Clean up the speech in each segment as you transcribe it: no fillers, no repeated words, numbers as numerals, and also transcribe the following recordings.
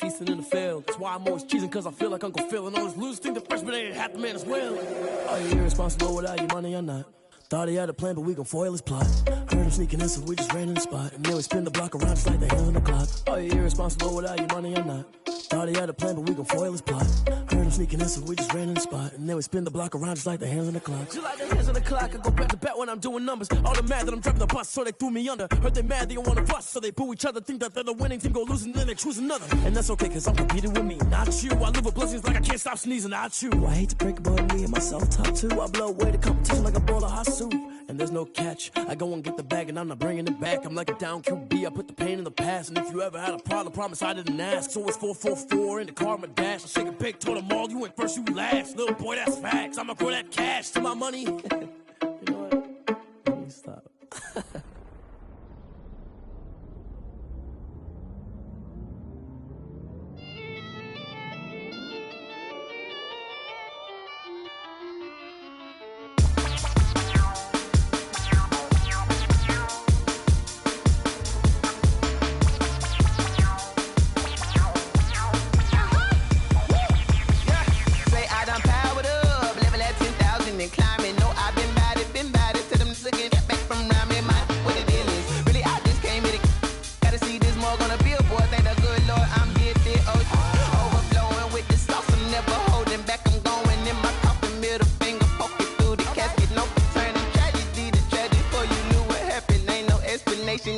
ceasing in the field. That's why I'm always cheesing, cause I feel like Uncle Phil. And all those losers think the freshman ain't half the man as well. Are you irresponsible without your money or not? Thought he had a plan, but we gon' foil his plot. Heard him sneaking in, so we just ran in the spot. And then we spin the block around just like the hands on the clock. Are you irresponsible without your money or not? Thought he had a plan, but we gon' foil his plot. Heard him sneaking in, so we just ran in the spot. And then we spin the block around just like the hands on the clock. Just like the hands on the clock, I go back to back when I'm doing numbers. All the mad that I'm driving the bus, so they threw me under. Heard they mad, they don't wanna bust, so they boo each other. Think that they're the winning team, go losing, then they choose another. And that's okay, cause I'm competing with me, not you. I live with blessings like I can't stop sneezing, not you. I hate to break it, but me and myself top two. I blow away the competition like a bowl of hot soup. And there's no catch. I go and get the bag and I'm not bringing it back. I'm like a down QB, I put the pain in the past. And if you ever had a problem, promise I didn't ask. So it's 444 in the car, my dash. I shake a big, told them all, you went first, you last. Little boy, that's facts. I'ma grow that cash to my money. You know what? Let me stop.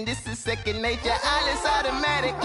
This is second nature, all is automatic.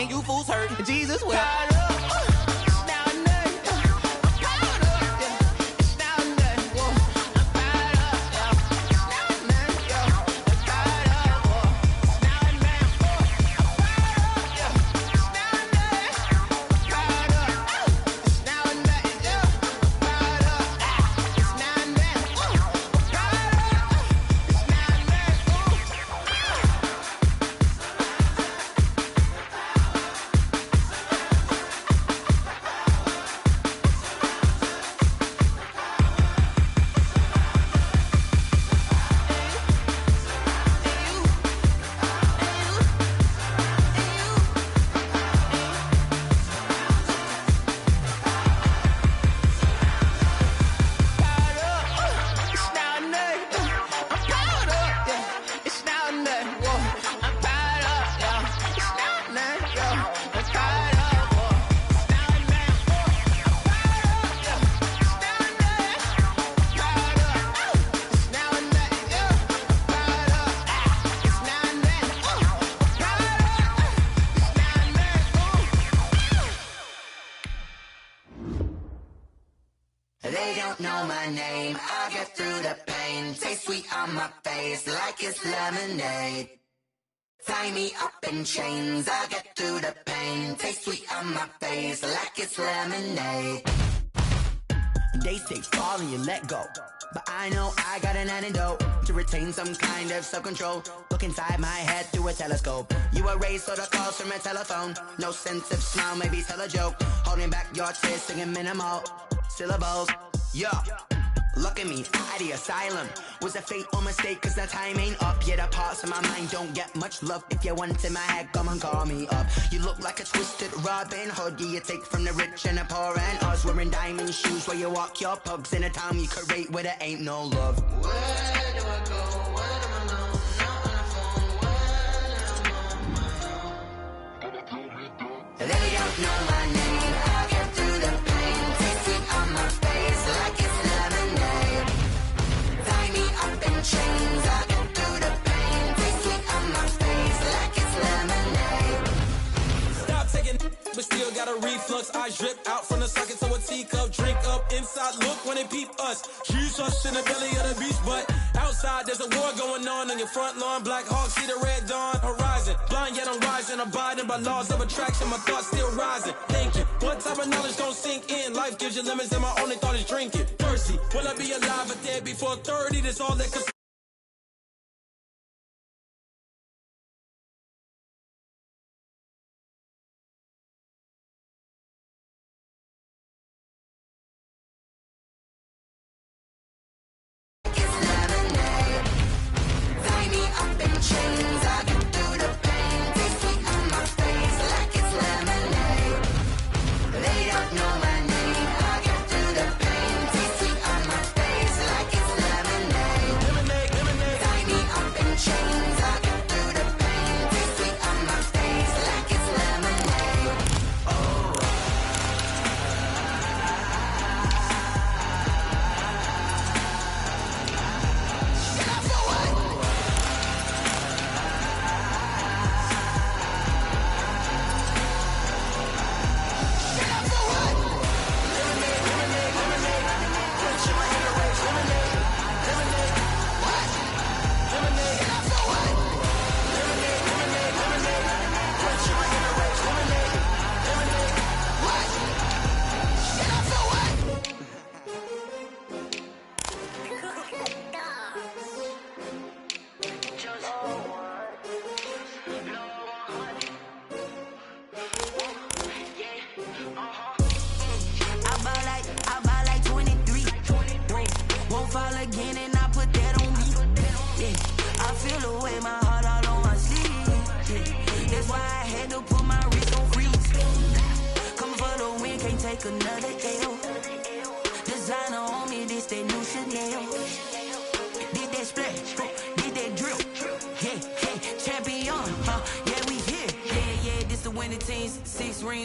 You fools hurt. Jesus will. They don't know my name, I get through the pain. Taste sweet on my face like it's lemonade. Tie me up in chains, I get through the pain. Taste sweet on my face like it's lemonade. They say fall and you let go, but I know I got an antidote to retain some kind of self-control. Look inside my head through a telescope. You erase all the calls from a telephone. No sense of smile, maybe tell a joke. Holding back your tears, singing minimal syllables. Yeah, look at me, out of the asylum. Was a fate or mistake, cause the time ain't up. Yet the parts of my mind don't get much love. If you want in my head, come and call me up. You look like a twisted Robin Hood. You take from the rich and the poor and us. Wearing diamond shoes where you walk your pugs in a town you create where there ain't no love. Where do I go? Where do I know? Not on the phone. When I'm on my own. They don't know my name. I get through the pain. Taste it on my face like it's lemonade. Tie me up in chains. I get through the pain. Taste it on my face like it's lemonade. us. Eyes drip out from the socket to a teacup. Drink up inside, look when they peep us. Choose us in the belly of the beach, but outside there's a war going on your front lawn. Black Hawks see the red dawn horizon. Blind yet I'm rising, abiding by laws of attraction. My thoughts still rising. Thinking, what type of knowledge don't sink in? Life gives you lemons and my only thought is drinking. Thirsty, will I be alive or dead before 30? That's all that could.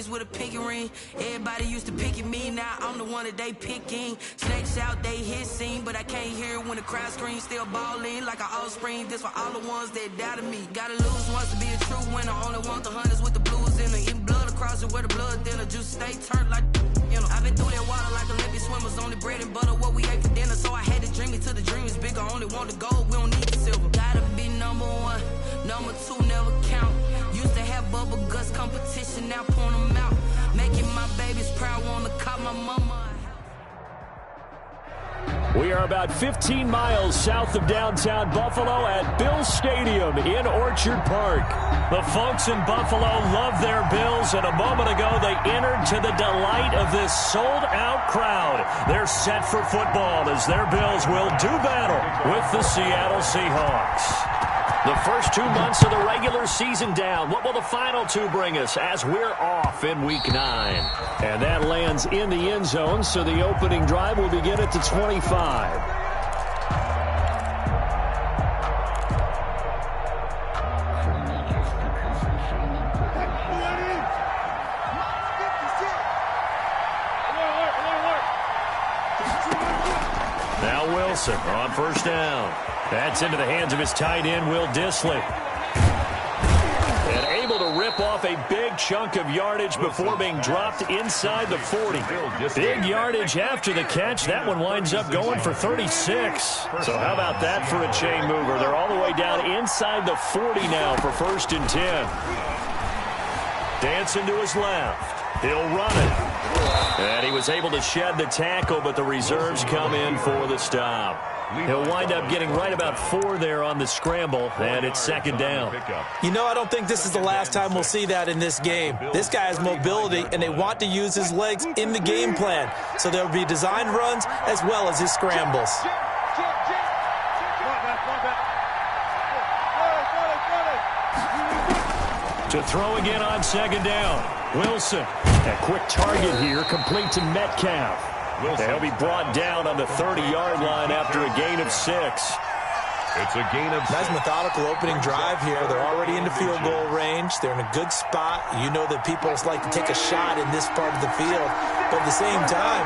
With a pinky ring, everybody used to pick at me. Now I'm the one that they picking. Snakes out, they hissing, but I can't hear when the crowd screams. Still balling like an offspring. This for all the ones that doubted me. Gotta lose once to be a true winner. Only want the hunters with the blues in it. Eating blood across it where the blood thinner. Juice stay turned like you know. I've been through that water like Olympic swimmers. Only bread and butter what we ate for dinner. So I had to dream it till the dream is bigger. Only want the gold, we don't need the silver. Gotta be number one, number two never count. Used to have bubble guts competition, now pouring them out. Making my babies proud, wanna call my mama. We are about 15 miles south of downtown Buffalo at Bills Stadium in Orchard Park. The folks in Buffalo love their Bills, and a moment ago they entered to the delight of this sold-out crowd. They're set for football as their Bills will do battle with the Seattle Seahawks. The first 2 months of the regular season down. What will the final two bring us as we're off in Week 9? And that lands in the end zone, so the opening drive will begin at the 25. Now Wilson on first down. That's into the hands of his tight end, Will Dissly. And able to rip off a big chunk of yardage before being dropped inside the 40. Big yardage after the catch. That one winds up going for 36. So how about that for a chain mover? They're all the way down inside the 40 now for 1st and 10. Dancing to his left. He'll run it. And he was able to shed the tackle, but the reserves come in for the stop. He'll wind up getting right about 4 there on the scramble, and it's 2nd down. You know, I don't think this is the last time we'll see that in this game. This guy has mobility, and they want to use his legs in the game plan. So there'll be designed runs as well as his scrambles. To throw again on 2nd down. Wilson. A quick target here, complete to Metcalf. They'll be brought down on the 30-yard line after a gain of 6. It's a gain of 6. Nice methodical opening drive here. They're already into field goal range. They're in a good spot. You know that people like to take a shot in this part of the field. But at the same time,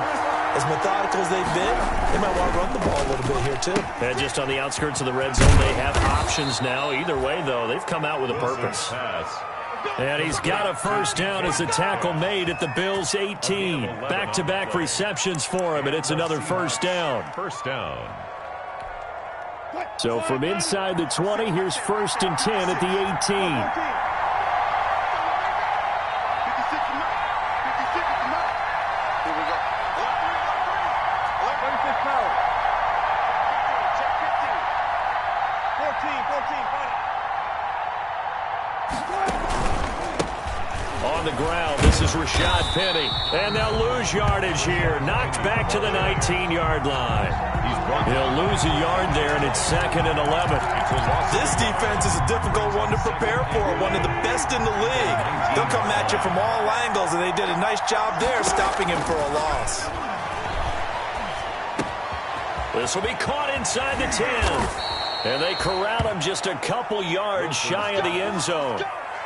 as methodical as they've been, they might want to run the ball a little bit here too. And just on the outskirts of the red zone, they have options now. Either way, though, they've come out with a purpose. And he's got a first down as the tackle made at the Bills' 18. Back-to-back receptions for him, and it's another first down. First down. So from inside the 20, here's 1st and 10 at the 18. On the ground, this is Rashad Penny. And they'll lose yardage here. Knocked back to the 19-yard line. He'll lose a yard there, and it's 2nd and 11. This defense is a difficult one to prepare for, one of the best in the league. They'll come at you from all angles, and they did a nice job there stopping him for a loss. This will be caught inside the 10. And they corral him just a couple yards shy of the end zone.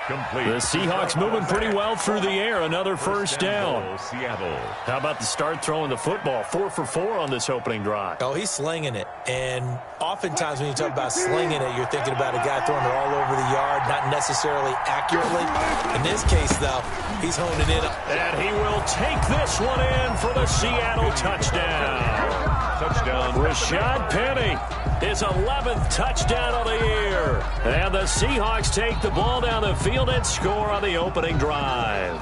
Complete. The Seahawks moving pretty well through the air. Another first down. Seattle. How about the start throwing the football? 4 for 4 on this opening drive. Oh, he's slinging it. And oftentimes when you talk about slinging it, you're thinking about a guy throwing it all over the yard, not necessarily accurately. In this case, though, he's honing in. And he will take this one in for the Seattle touchdown. Touchdown. Rashad Penny, his 11th touchdown of the year. And the Seahawks take the ball down the field and score on the opening drive.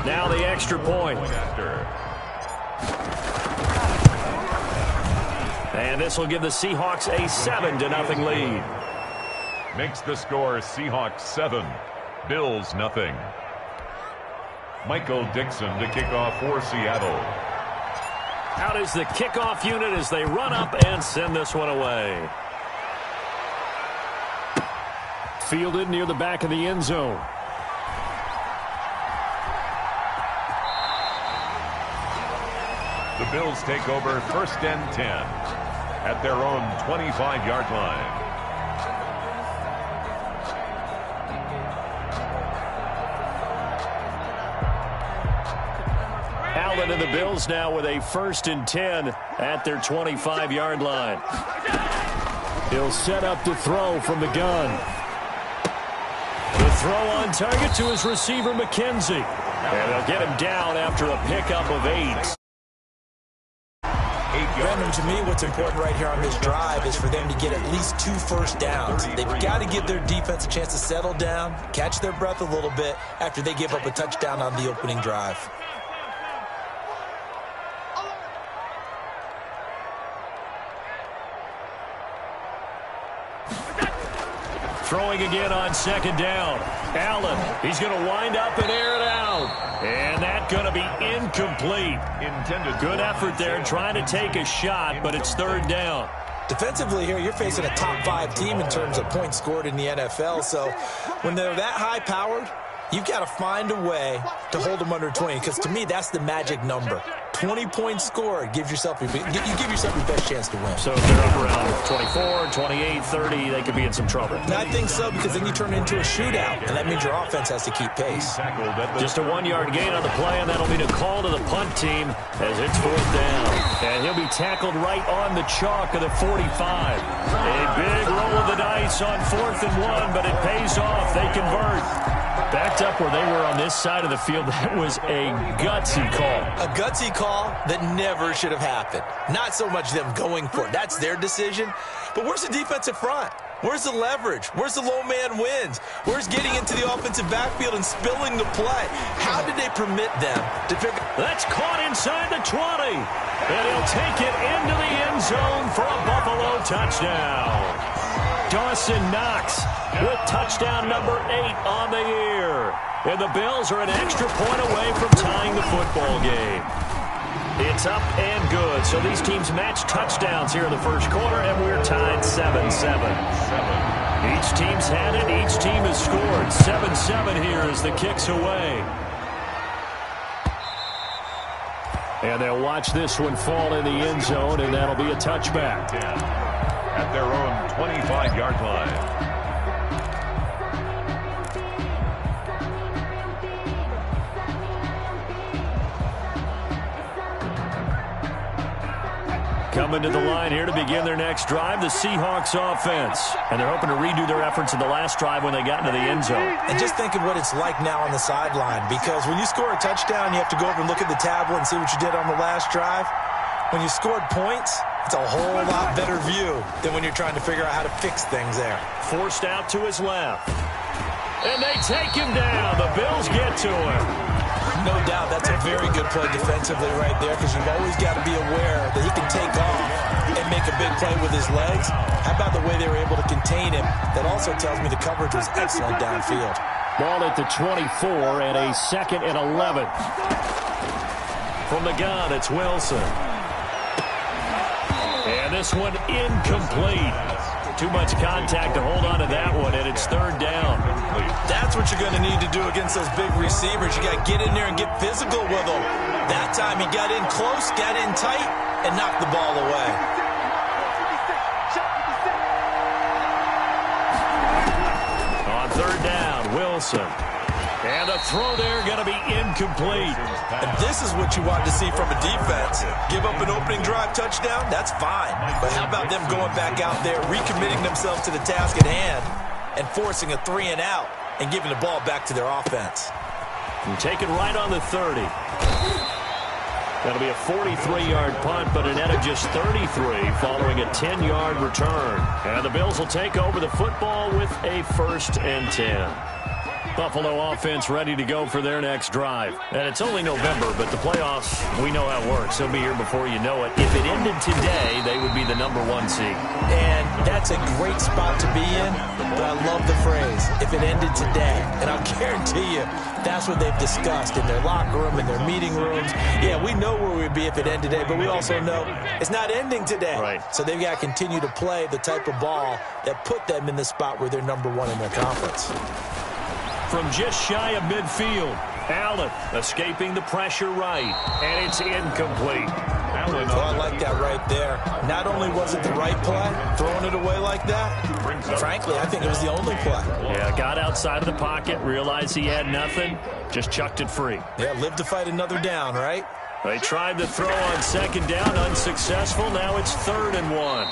Now the extra point. And this will give the Seahawks a 7-0 lead. Makes the score Seahawks 7, Bills nothing. Michael Dixon to kick off for Seattle. Out is the kickoff unit as they run up and send this one away. Fielded near the back of the end zone. The Bills take over 1st and 10 at their own 25-yard line. Allen and the Bills now with a 1st and 10 at their 25-yard line. He'll set up to throw from the gun. The throw on target to his receiver, McKenzie. And they'll get him down after a pickup of 8. Brandon, to me, what's important right here on this drive is for them to get at least 2 first downs. They've got to give their defense a chance to settle down, catch their breath a little bit after they give up a touchdown on the opening drive. Throwing again on 2nd down. Allen, he's going to wind up and air it out. And that's going to be incomplete. Good effort there trying to take a shot, but it's 3rd down. Defensively here, you're facing a top 5 team in terms of points scored in the NFL. So when they're that high-powered, you've got to find a way to hold them under 20, because to me, that's the magic number. 20 points scored, you give yourself your best chance to win. So if they're up around 24, 28, 30, they could be in some trouble. And I think so, because then you turn it into a shootout, and that means your offense has to keep pace. Just a 1-yard gain on the play, and that'll mean a call to the punt team as it's 4th down. And he'll be tackled right on the chalk of the 45. A big roll of the dice on 4th and 1, but it pays off. They convert. Backed up where they were on this side of the field, that was a gutsy call. A gutsy call that never should have happened. Not so much them going for it. That's their decision. But where's the defensive front? Where's the leverage? Where's the low man wins? Where's getting into the offensive backfield and spilling the play? How did they permit them to pick up? That's caught inside the 20. And he'll take it into the end zone for a Buffalo touchdown. Dawson Knox with touchdown number 8 on the year. And the Bills are an extra point away from tying the football game. It's up and good. So these teams match touchdowns here in the first quarter, and we're tied 7-7. Each team's had it. Each team has scored. 7-7 here as the kick's away. And they'll watch this one fall in the end zone, and that'll be a touchback. At their own 25-yard line. Coming to the line here to begin their next drive, the Seahawks offense. And they're hoping to redo their efforts in the last drive when they got into the end zone. And just thinking what it's like now on the sideline, because when you score a touchdown, you have to go over and look at the tablet and see what you did on the last drive. When you scored points, it's a whole lot better view than when you're trying to figure out how to fix things there. Forced out to his left. And they take him down. The Bills get to him. No doubt that's a very good play defensively right there, because you've always got to be aware that he can take off and make a big play with his legs. How about the way they were able to contain him? That also tells me the coverage was excellent downfield. Ball at the 24 and a 2nd and 11. From the gun, it's Wilson. And this one incomplete. Too much contact to hold on to that one, and it's 3rd down. That's what you're going to need to do against those big receivers. You got to get in there and get physical with them. That time he got in close, got in tight, and knocked the ball away. On 3rd down, Wilson. And the throw there going to be incomplete. And this is what you want to see from a defense. Give up an opening drive touchdown, that's fine. But how about them going back out there, recommitting themselves to the task at hand, and forcing a 3-and-out and giving the ball back to their offense. And take it right on the 30. That'll be a 43-yard punt, but a net of just 33 following a 10-yard return. And the Bills will take over the football with a 1st and 10. Buffalo offense ready to go for their next drive. And it's only November, but the playoffs, we know how it works. They'll be here before you know it. If it ended today, they would be the #1 seed. And that's a great spot to be in, but I love the phrase, if it ended today. And I'll guarantee you, that's what they've discussed in their locker room, in their meeting rooms. Yeah, we know where we'd be if it ended today, but we also know it's not ending today. Right. So they've got to continue to play the type of ball that put them in the spot where they're #1 in their conference. From just shy of midfield, Allen escaping the pressure right, and it's incomplete. Oh, I like that right there. Not only was it the right play, throwing it away like that, frankly, I think it was the only play. Yeah, got outside of the pocket, realized he had nothing, just chucked it free. Yeah, live to fight another down, right? They tried the throw on 2nd down, unsuccessful. Now it's 3rd and 1.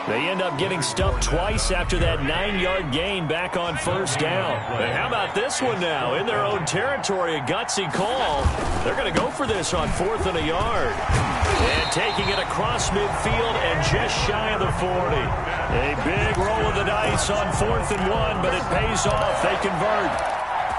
They end up getting stuffed twice after that 9-yard gain back on 1st down. And how about this one now? In their own territory, a gutsy call. They're going to go for this on 4th and a yard. And taking it across midfield and just shy of the 40. A big roll of the dice on 4th and 1, but it pays off. They convert.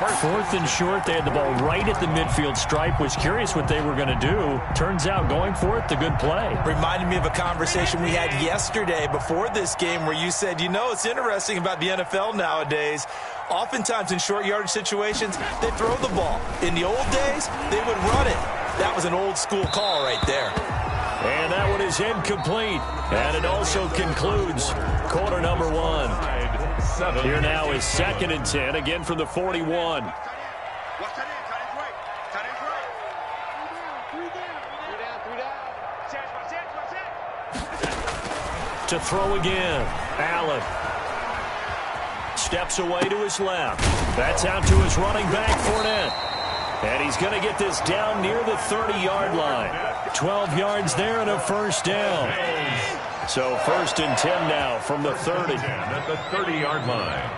4th and short, they had the ball right at the midfield stripe. Was curious what they were going to do. Turns out going for it, the good play. Reminded me of a conversation we had yesterday before this game where you said, you know, it's interesting about the NFL nowadays. Oftentimes in short yardage situations, they throw the ball. In the old days, they would run it. That was an old school call right there. And that one is incomplete. And it also concludes quarter #1. Here now is 2nd and 10, again from the 41. To throw again, Allen. Steps away to his left. That's out to his running back, Fournette. And he's going to get this down near the 30-yard line. 12 yards there and a 1st down. So 1st and 10 now from the 30. At the 30-yard line.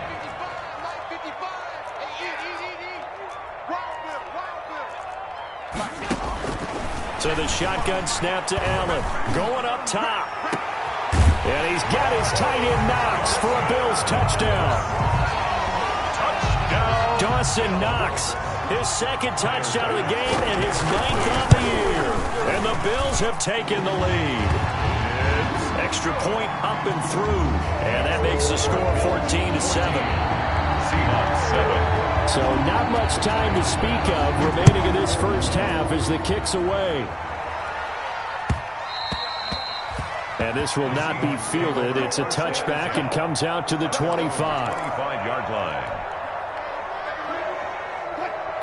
So the shotgun snap to Allen. Going up top. And he's got his tight end Knox for a Bills touchdown. Touchdown. Dawson Knox, his 2nd touchdown of the game and his 9th on the year. And the Bills have taken the lead. Extra point up and through. And that makes the score 14-7. Seahawks 7. So not much time to speak of remaining in this 1st half as the kick's away. And this will not be fielded. It's a touchback and comes out to the 25. 25-yard line.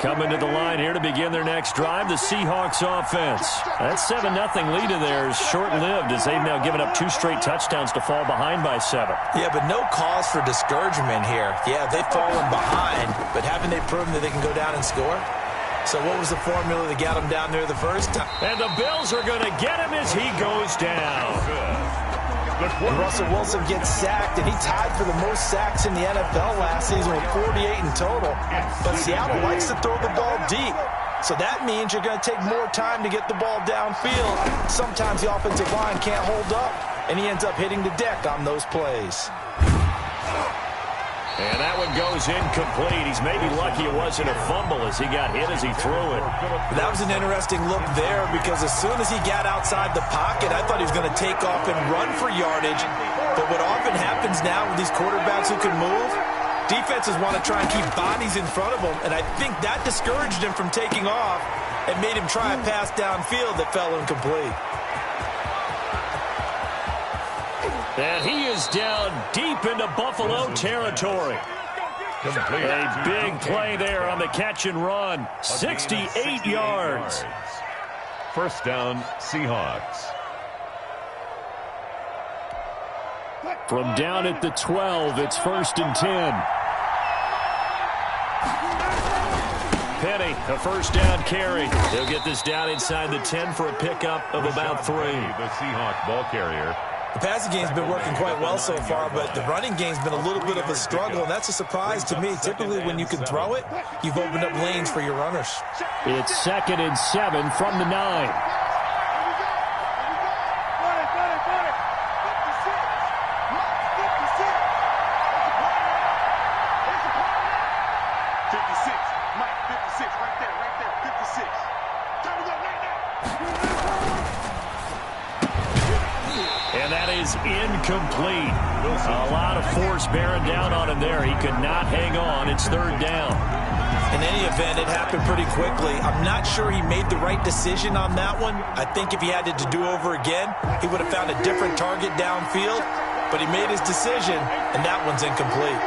Coming to the line here to begin their next drive, the Seahawks offense. That 7-0 lead of theirs short-lived as they've now given up 2 straight touchdowns to fall behind by 7. Yeah, but no cause for discouragement here. Yeah, they've fallen behind, but haven't they proven that they can go down and score? So what was the formula that got him down there the first time? And the Bills are going to get him as he goes down. And Russell Wilson gets sacked, and he tied for the most sacks in the NFL last season with 48 in total. But Seattle likes to throw the ball deep. So that means you're going to take more time to get the ball downfield. Sometimes the offensive line can't hold up, and he ends up hitting the deck on those plays. And that one goes incomplete. He's maybe lucky it wasn't a fumble as he got hit as he threw it. That was an interesting look there because as soon as he got outside the pocket, I thought he was going to take off and run for yardage. But what often happens now with these quarterbacks who can move, defenses want to try and keep bodies in front of them, and I think that discouraged him from taking off and made him try a pass downfield that fell incomplete. And he is down deep into Buffalo territory. A big play there on the catch and run. 68 yards. First down, Seahawks. From down at the 12, it's 1st and 10. Penny, a first down carry. They'll get this down inside the 10 for a pickup of about 3. The Seahawks ball carrier. The passing game's been working quite well so far, but the running game's been a little bit of a struggle, and that's a surprise to me. Typically, when you can throw it, you've opened up lanes for your runners. It's 2nd and 7 from the 9. Incomplete. A lot of force bearing down on him there. He could not hang on. It's 3rd down. In any event, it happened pretty quickly. I'm not sure he made the right decision on that one. I think if he had it to do over again, he would have found a different target downfield. But he made his decision, and that one's incomplete.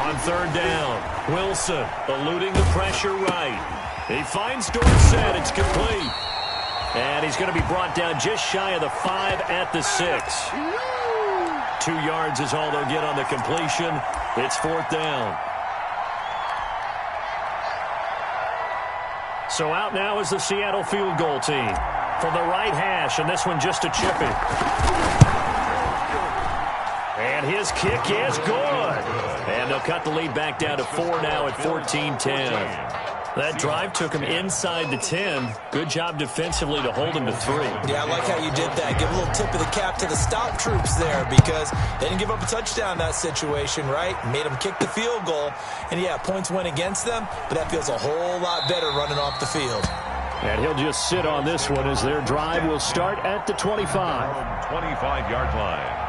On 3rd down, Wilson eluding the pressure right. He finds Dorsett. It's complete. And he's going to be brought down just shy of the 5 at the 6. 2 yards is all they'll get on the completion. It's 4th down. So out now is the Seattle field goal team. From the right hash, and this one just a chippy. And his kick is good. And they'll cut the lead back down to 4 now at 14-10. That drive took him inside the 10. Good job defensively to hold him to 3. Yeah, I like how you did that. Give a little tip of the cap to the stop troops there because they didn't give up a touchdown in that situation, right? Made them kick the field goal. And, yeah, points went against them, but that feels a whole lot better running off the field. And he'll just sit on this one as their drive will start at the 25. 25-yard line.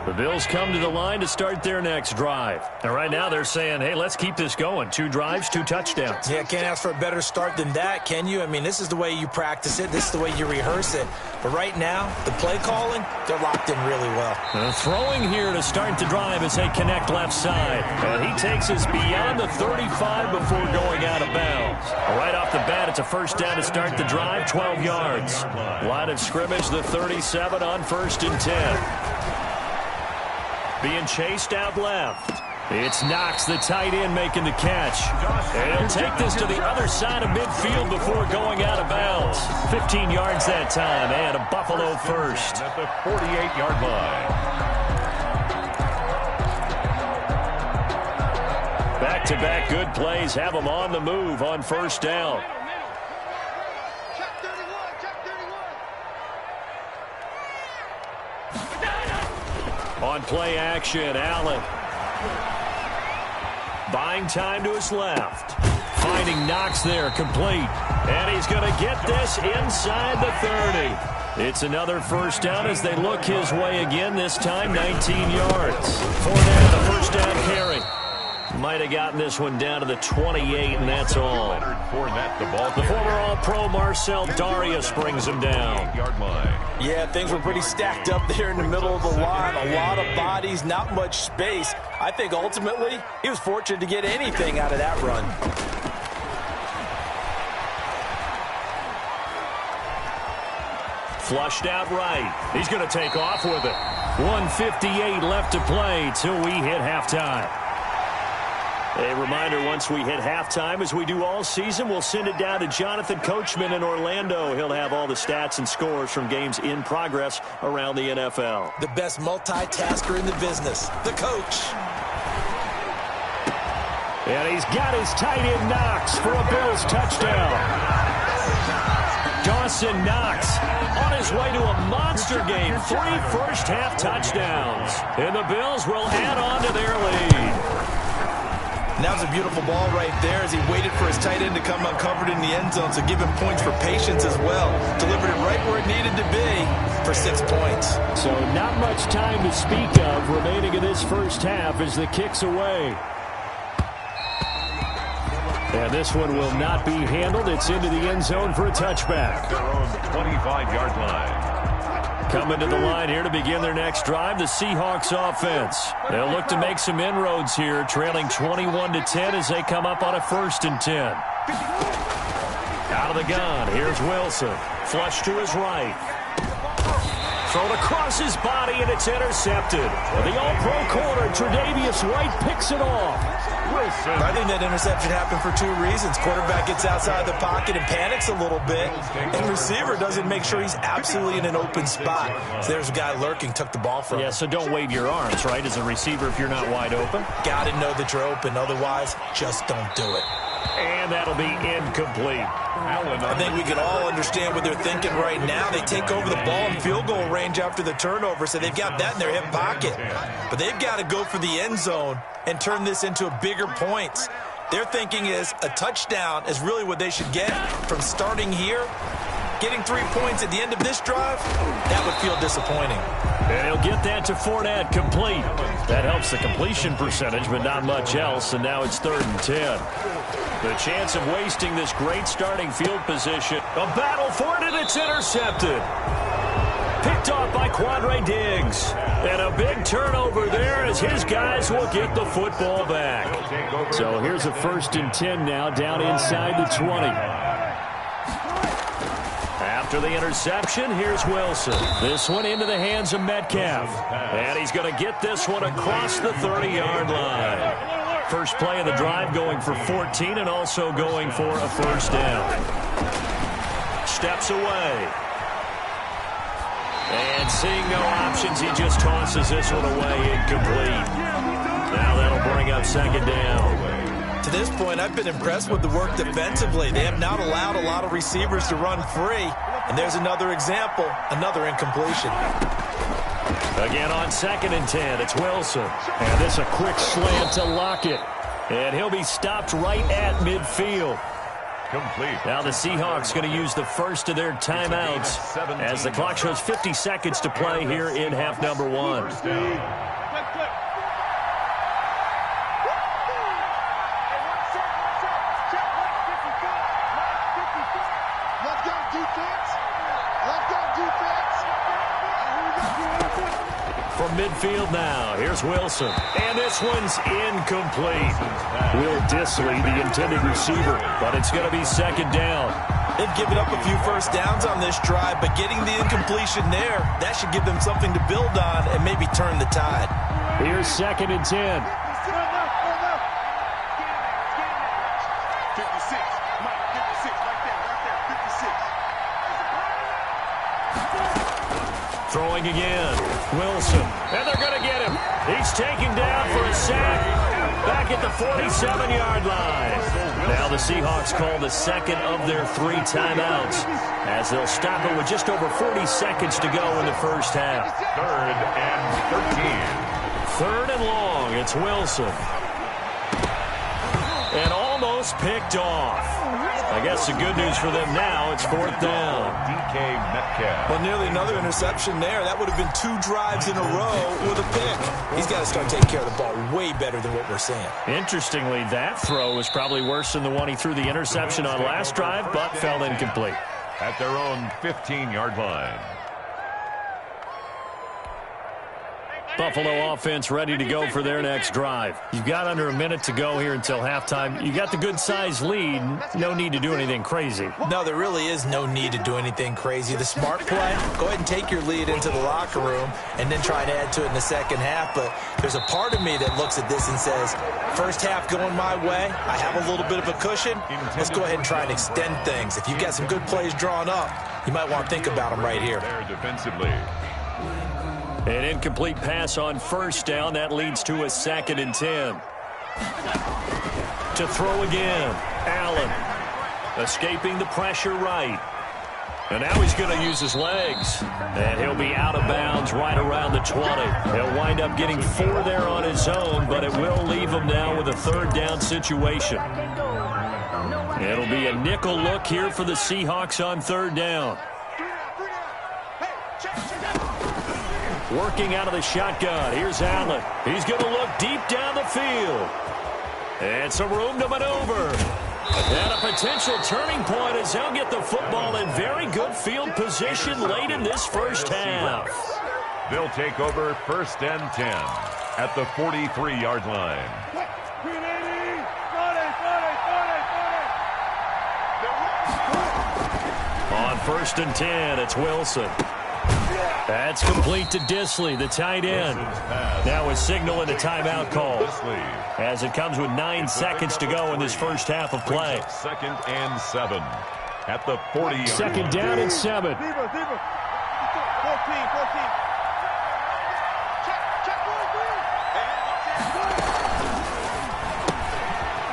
The Bills come to the line to start their next drive. And right now they're saying, hey, let's keep this going. 2 drives, 2 touchdowns. Yeah, can't ask for a better start than that, can you? I mean, this is the way you practice it. This is the way you rehearse it. But right now, the play calling, they're locked in really well. Throwing here to start the drive as they connect left side. And he takes us beyond the 35 before going out of bounds. Right off the bat, it's a first down to start the drive, 12 yards. Line of scrimmage, the 37 on 1st and 10. Being chased out left. It's Knox, the tight end, making the catch. And he'll take this to the other side of midfield before going out of bounds. 15 yards that time, and a Buffalo first. At the 48-yard line. Back-to-back good plays have them on the move on first down. On play action, Allen. Buying time to his left. Finding Knox there, complete. And he's going to get this inside the 30. It's another first down as they look his way again, this time 19 yards. Fournette, a first down carry. might have gotten this one down to the 28, and that's all. The former All-Pro Marcel Darius brings him down. Yeah, things were pretty stacked up there in the middle of the line. A lot of bodies, not much space. I think ultimately he was fortunate to get anything out of that run. Flushed out right. He's going to take off with it. 1:58 left to play till we hit halftime. A reminder, once we hit halftime, as we do all season, we'll send it down to Jonathan Coachman in Orlando. He'll have all the stats and scores from games in progress around the NFL. The best multitasker in the business, the coach. And he's got his tight end Knox for a Bills touchdown. Dawson Knox on his way to a monster game. 3 first-half touchdowns. And the Bills will add on to their lead. And that was a beautiful ball right there as he waited for his tight end to come uncovered in the end zone, so give him points for patience as well. Delivered it right where it needed to be for 6 points. So not much time to speak of remaining in this first half as the kick's away. And this one will not be handled. It's into the end zone for a touchback. Their own 25-yard line. Coming to the line here to begin their next drive, the Seahawks offense. They'll look to make some inroads here, trailing 21-10 as they come up on a 1st and 10. Out of the gun, here's Wilson. Flush to his right. Thrown across his body, and it's intercepted. The All-Pro corner, Tre'Davious White, picks it off. Wilson. I think that interception happened for 2 reasons. Quarterback gets outside the pocket and panics a little bit, and receiver doesn't make sure he's absolutely in an open spot. So there's a guy lurking, took the ball from him. Yeah, so don't wave your arms, right, as a receiver if you're not wide open. Got to know that you're open. Otherwise, just don't do it. And that'll be incomplete. I think we can all understand what they're thinking right now. They take over the ball in field goal range after the turnover, so they've got that in their hip pocket. But they've got to go for the end zone and turn this into bigger points. Their thinking is a touchdown is really what they should get from starting here. Getting 3 points at the end of this drive, that would feel disappointing. And he'll get that to Fournette, complete. That helps the completion percentage, but not much else, and now it's 3rd and 10. The chance of wasting this great starting field position. A battle for it, and it's intercepted. Picked off by Quandre Diggs. And a big turnover there as his guys will get the football back. So here's a 1st and 10 now, down inside the 20. After the interception, here's Wilson. This one into the hands of Metcalf. And he's going to get this one across the 30-yard line. First play of the drive going for 14 and also going for a 1st down. Steps away. And seeing no options, he just tosses this one away, incomplete. Now that'll bring up 2nd down. To this point, I've been impressed with the work defensively. They have not allowed a lot of receivers to run free. And there's another example, another incompletion. Again on 2nd and 10, it's Wilson. And this a quick slant to Lockett. And he'll be stopped right at midfield. Complete. Now the Seahawks going to use the first of their timeouts as the clock shows 50 seconds to play here in half number 1. From midfield now, here's Wilson. And this one's incomplete. Will Disley, the intended receiver, but it's going to be 2nd down. They've given up a few 1st downs on this drive, but getting the incompletion there, that should give them something to build on and maybe turn the tide. Here's 2nd and 10. Throwing again. Wilson. And they're going to get him. He's taken down for a sack. Back at the 47-yard line. Now the Seahawks call the 2nd of their 3 timeouts as they'll stop it with just over 40 seconds to go in the first half. 3rd and 13. 3rd and long. It's Wilson. And almost almost picked off. I guess the good news for them now, it's 4th down. DK Metcalf. Well, nearly another interception there. That would have been 2 drives in a row with a pick. He's got to start taking care of the ball way better than what we're seeing. Interestingly, that throw was probably worse than the one he threw the interception on last drive, but fell incomplete. At their own 15-yard line. Buffalo offense ready to go for their next drive. You've got under a minute to go here until halftime. You got the good-sized lead. No need to do anything crazy. No, there really is no need to do anything crazy. The smart play, go ahead and take your lead into the locker room and then try to add to it in the second half. But there's a part of me that looks at this and says, first half going my way, I have a little bit of a cushion. Let's go ahead and try and extend things. If you've got some good plays drawn up, you might want to think about them right here. There defensively. An incomplete pass on first down. That leads to a 2nd and 10. To throw again. Allen escaping the pressure right. And now he's going to use his legs. And he'll be out of bounds right around the 20. He'll wind up getting 4 there on his own, but it will leave him now with a 3rd down situation. It'll be a nickel look here for the Seahawks on 3rd down. Working out of the shotgun. Here's Allen. He's going to look deep down the field. And some room to maneuver. And a potential turning point as they'll get the football in very good field position late in this first half. They'll take over 1st and 10 at the 43-yard line. On 1st and 10, it's Wilson. That's complete to Disley, the tight end. Now a signal and a timeout call as it comes with 9 seconds to go in this first half of play. 2nd and 7 at the 40-yard line. 2nd down and 7.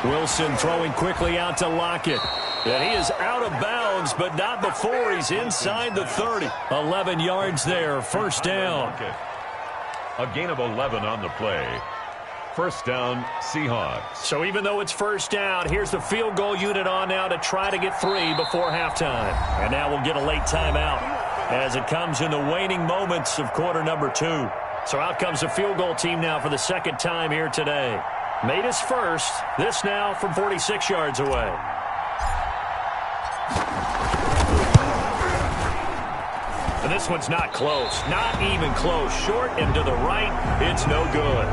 14. Wilson throwing quickly out to Lockett. And he is out of bounds, but not before he's inside the 30. 11 yards there, 1st down. A gain of 11 on the play. 1st down, Seahawks. So even though it's 1st down, here's the field goal unit on now to try to get 3 before halftime. And now we'll get a late timeout as it comes in the waning moments of quarter number 2. So out comes the field goal team now for the 2nd time here today. Made his first. This now from 46 yards away. And this one's not close. Not even close. Short and to the right. It's no good.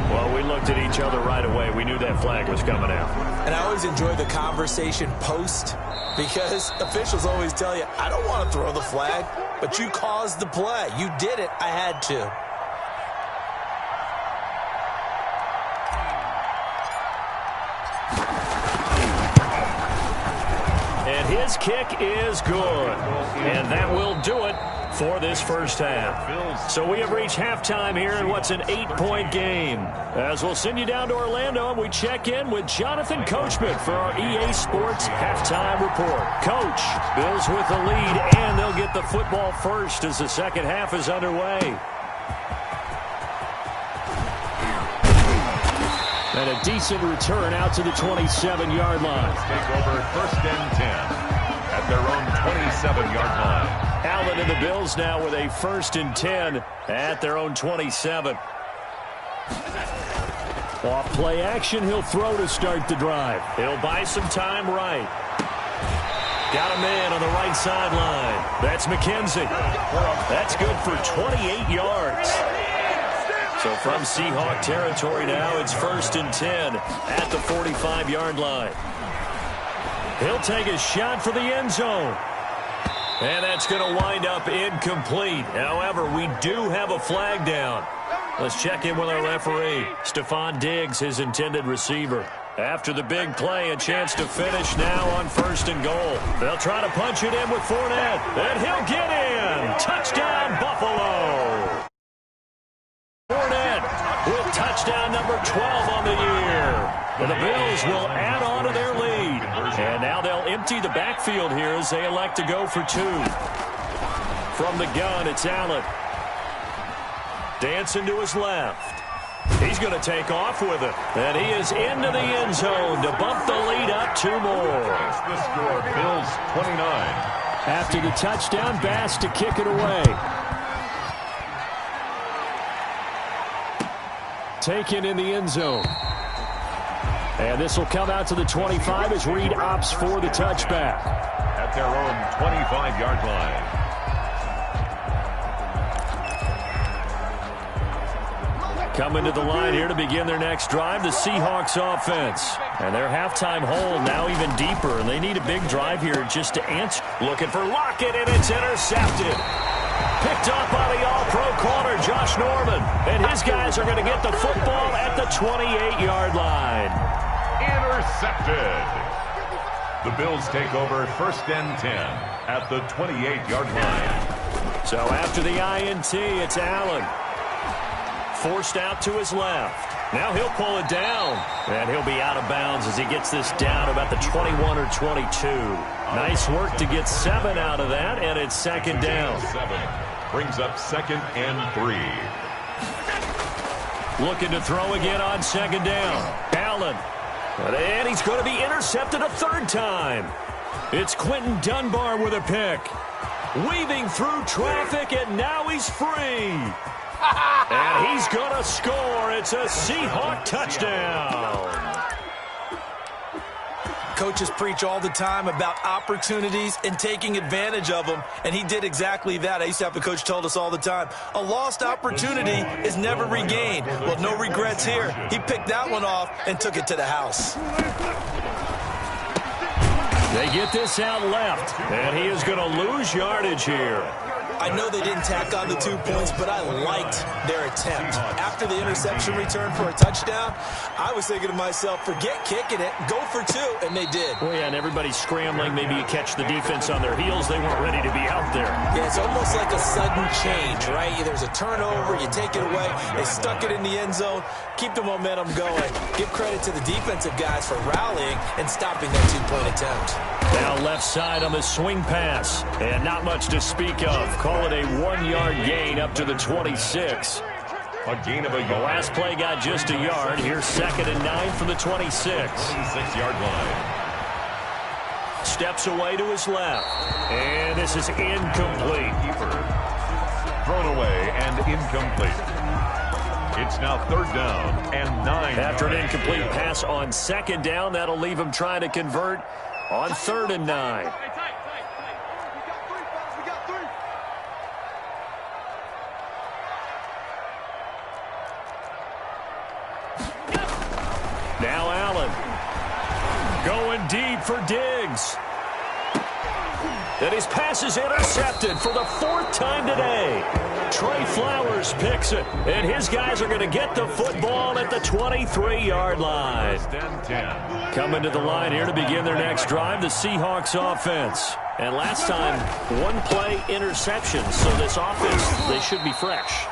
Well, we looked at each other right away. We knew that flag was coming out. And I always enjoy the conversation post because officials always tell you, I don't want to throw the flag, but you caused the play. You did it. I had to. And his kick is good. And that will do it for this first half. So we have reached halftime here in what's an 8-point game. As we'll send you down to Orlando, and we check in with Jonathan Coachman for our EA Sports Halftime Report. Coach, Bills with the lead, and they'll get the football first as the second half is underway. And a decent return out to the 27-yard line. Take over 1st and 10 at their own 27-yard line. Allen and the Bills now with a 1st and 10 at their own 27. Off play action, he'll throw to start the drive. He'll buy some time right. Got a man on the right sideline. That's McKenzie. That's good for 28 yards. So from Seahawk territory now, it's 1st and 10 at the 45-yard line. He'll take a shot for the end zone. And that's going to wind up incomplete. However, we do have a flag down. Let's check in with our referee. Stephon Diggs, his intended receiver. After the big play, a chance to finish now on 1st and goal. They'll try to punch it in with Fournette. And he'll get in. Touchdown, Buffalo. Fournette with touchdown number 12 on the year. And the Bills will add on to their lead. And now they'll empty the backfield here as they elect to go for 2. From the gun, it's Allen. Dancing to his left. He's going to take off with it. And he is into the end zone to bump the lead up 2 more. That's the score. Bills 29. After the touchdown, Bass to kick it away. Taken in the end zone. And this will come out to the 25 as Reed opts for the touchback. At their own 25-yard line. Coming to the line here to begin their next drive, the Seahawks offense. And their halftime hole now even deeper, and they need a big drive here just to answer. Looking for Lockett, and it's intercepted. Picked up by the all-pro corner, Josh Norman. And his guys are going to get the football at the 28-yard line. Intercepted. The Bills take over 1st and 10 at the 28-yard line. So after the INT, it's Allen. Forced out to his left. Now he'll pull it down. And he'll be out of bounds as he gets this down about the 21 or 22. Nice work to get 7 out of that, and it's 2nd down. 7 brings up 2nd and 3. Looking to throw again on 2nd down. Allen. And he's going to be intercepted a 3rd time. It's Quentin Dunbar with a pick. Weaving through traffic, and now he's free. And he's going to score. It's a Seahawk touchdown. Coaches preach all the time about opportunities and taking advantage of them, and he did exactly that. I used to have a coach told us all the time, a lost opportunity is never regained. Well, no regrets here. He picked that one off and took it to the house. They get this out left, and he is going to lose yardage here. I know they didn't tack on the 2 points, but I liked their attempt. After the interception return for a touchdown, I was thinking to myself, forget kicking it, go for 2, and they did. Well, yeah, and everybody's scrambling. Maybe you catch the defense on their heels. They weren't ready to be out there. Yeah, it's almost like a sudden change, right? There's a turnover, you take it away, they stuck it in the end zone, keep the momentum going. Give credit to the defensive guys for rallying and stopping that 2-point attempt. Now left side on the swing pass, and not much to speak of. Call it a 1-yard gain up to the 26. A gain of a yard. The last play got just a yard. Here's 2nd and 9 from the 26. 26-yard line. Steps away to his left. And this is incomplete. Thrown away and incomplete. It's now 3rd down and 9. After an incomplete pass on 2nd down, that'll leave him trying to convert on 3rd and 9. Now Allen. Going deep for Diggs. And his pass is intercepted for the 4th time today. Trey Flowers picks it, and his guys are going to get the football at the 23-yard line. Coming to the line here to begin their next drive, the Seahawks offense. And last time, 1-play interception, so this offense, they should be fresh.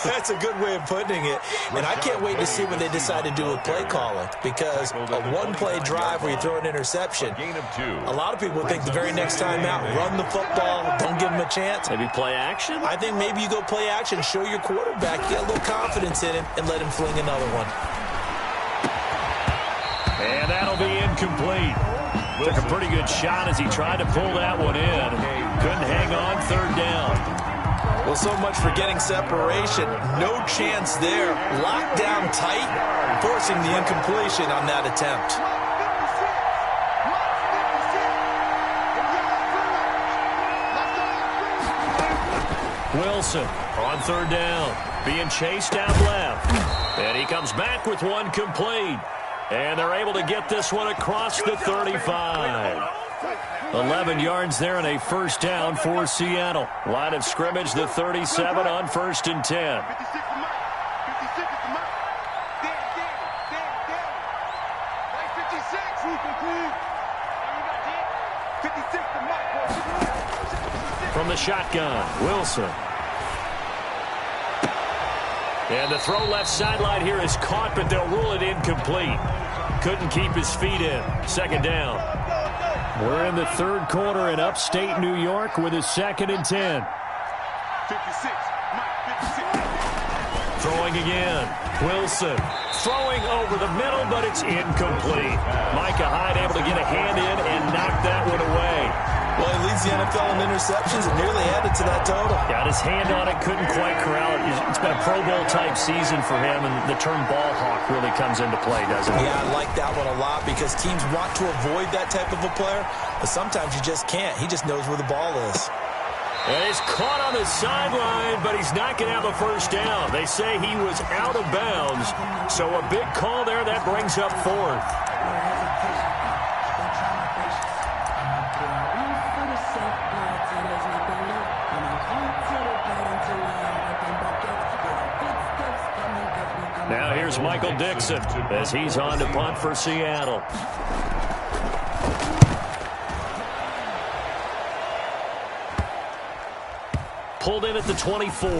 That's a good way of putting it. And I can't wait to see when they decide to do with play calling, because a 1-play drive where you throw an interception, a lot of people think the very next time out, run the football, don't give them a chance. Maybe play action? I think maybe you go play action, show your quarterback, get a little confidence in him, and let him fling another one. And that'll be incomplete. Took a pretty good shot as he tried to pull that one in. Couldn't hang on 3rd down. Well, so much for getting separation. No chance there. Locked down tight, forcing the incompletion on that attempt. Wilson on 3rd down, being chased out left. And he comes back with one complete. And they're able to get this one across the 35. 11 yards there and a 1st down for Seattle. Line of scrimmage, the 37 on 1st and 10. From the shotgun, Wilson. And the throw left sideline here is caught, but they'll rule it incomplete. Couldn't keep his feet in. 2nd down. We're in the 3rd quarter in upstate New York with a 2nd and 10. Throwing again. Wilson throwing over the middle, but it's incomplete. Micah Hyde able to get a hand in and knock that one away. Well, he leads the NFL in interceptions and nearly added to that total. Got his hand on it, couldn't quite corral it. It's been a Pro Bowl-type season for him, and the term ball hawk really comes into play, doesn't it? Yeah, I like that one a lot because teams want to avoid that type of a player, but sometimes you just can't. He just knows where the ball is. And he's caught on the sideline, but he's not going to have a first down. They say he was out of bounds, so a big call there. That brings up fourth. Now here's Michael Dixon as he's on to punt for Seattle. Pulled in at the 24.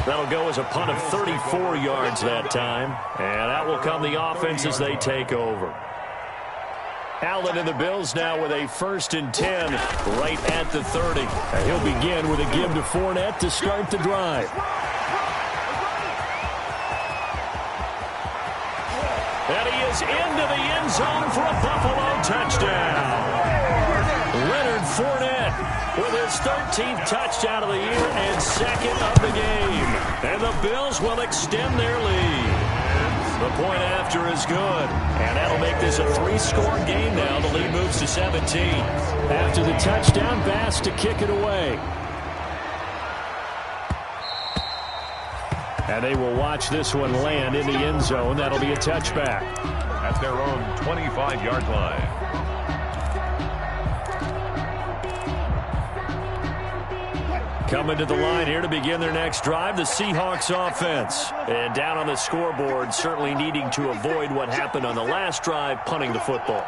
That'll go as a punt of 34 yards that time. And that will come the offense as they take over. Allen and the Bills now with a 1st and 10 right at the 30. And he'll begin with a give to Fournette to start the drive. And he is into the end zone for a Buffalo touchdown. Leonard Fournette with his 13th touchdown of the year and 2nd of the game. And the Bills will extend their lead. The point after is good. And that'll make this a 3-score game now. The lead moves to 17. After the touchdown, Bass to kick it away. And they will watch this one land in the end zone. That'll be a touchback. At their own 25-yard line. Coming to the line here to begin their next drive, the Seahawks offense. And down on the scoreboard, certainly needing to avoid what happened on the last drive, punting the football.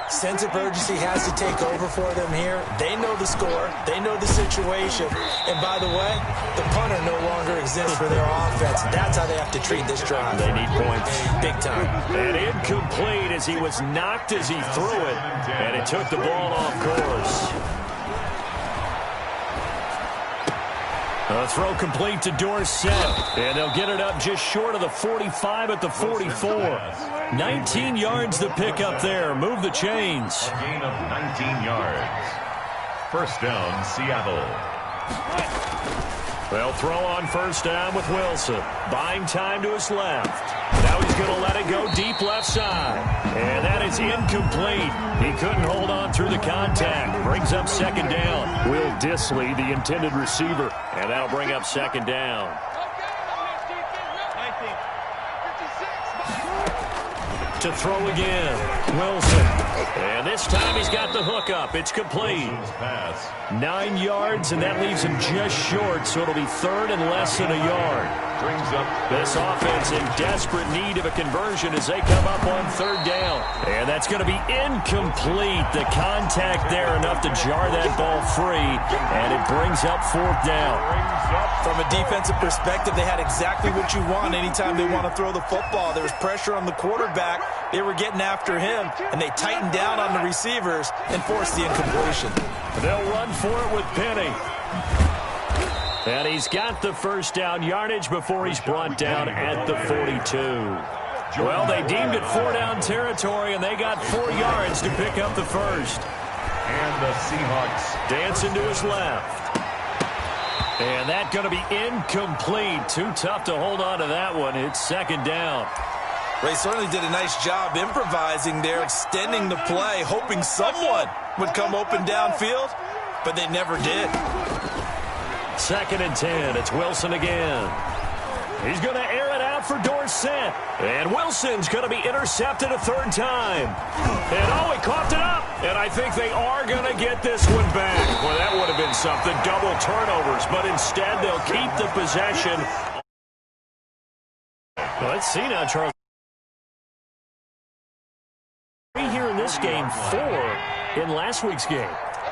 Sense of urgency has to take over for them here. They know the score. They know the situation. And by the way, the punter no longer exists for their offense. That's how they have to treat this drive. They need points. Big time. And incomplete as he was knocked as he threw it. And it took the ball off course. A throw complete to Dorsett. And they'll get it up just short of the 45 at the 44. 19 yards to pick up there. Move the chains. A gain of 19 yards. First down, Seattle. They'll throw on first down with Wilson. Buying time to his left. Now he's going to let it go deep left side. And that is incomplete. He couldn't hold on through the contact. Brings up 2nd down. Will Dissly, the intended receiver. And that'll bring up 2nd down. To throw again. Wilson. And this time he's got the hook up. It's complete. 9 yards, and that leaves him just short, so it'll be 3rd and less than a yard. This offense in desperate need of a conversion as they come up on 3rd down. And that's going to be incomplete. The contact there enough to jar that ball free, and it brings up 4th down. From a defensive perspective, they had exactly what you want anytime they want to throw the football. There was pressure on the quarterback. They were getting after him, and they tightened down on the receivers and forced the incompletion. They'll run for it with Penny. And he's got the first down yardage before he's brought down at the 42. Well, they deemed it 4-down territory, and they got 4 yards to pick up the first. And the Seahawks dancing to his left. And that's going to be incomplete. Too tough to hold on to that one. It's 2nd down. They certainly did a nice job improvising there, extending the play, hoping someone would come open downfield, but they never did. 2nd and 10. It's Wilson again. He's going to air it out for Dorsett. And Wilson's going to be intercepted a 3rd time. And oh, he coughed it up. And I think they are going to get this one back. Well, that would have been something. Double turnovers. But instead, they'll keep the possession. Well, let's see now, Charles. 3 here in this game, 4 in last week's game.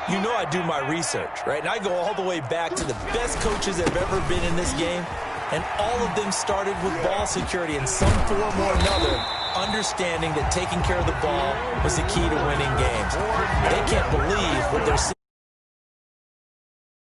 You know I do my research, right? And I go all the way back to the best coaches that have ever been in this game. And all of them started with ball security in some form or another, understanding that taking care of the ball was the key to winning games. They can't believe what they're seeing.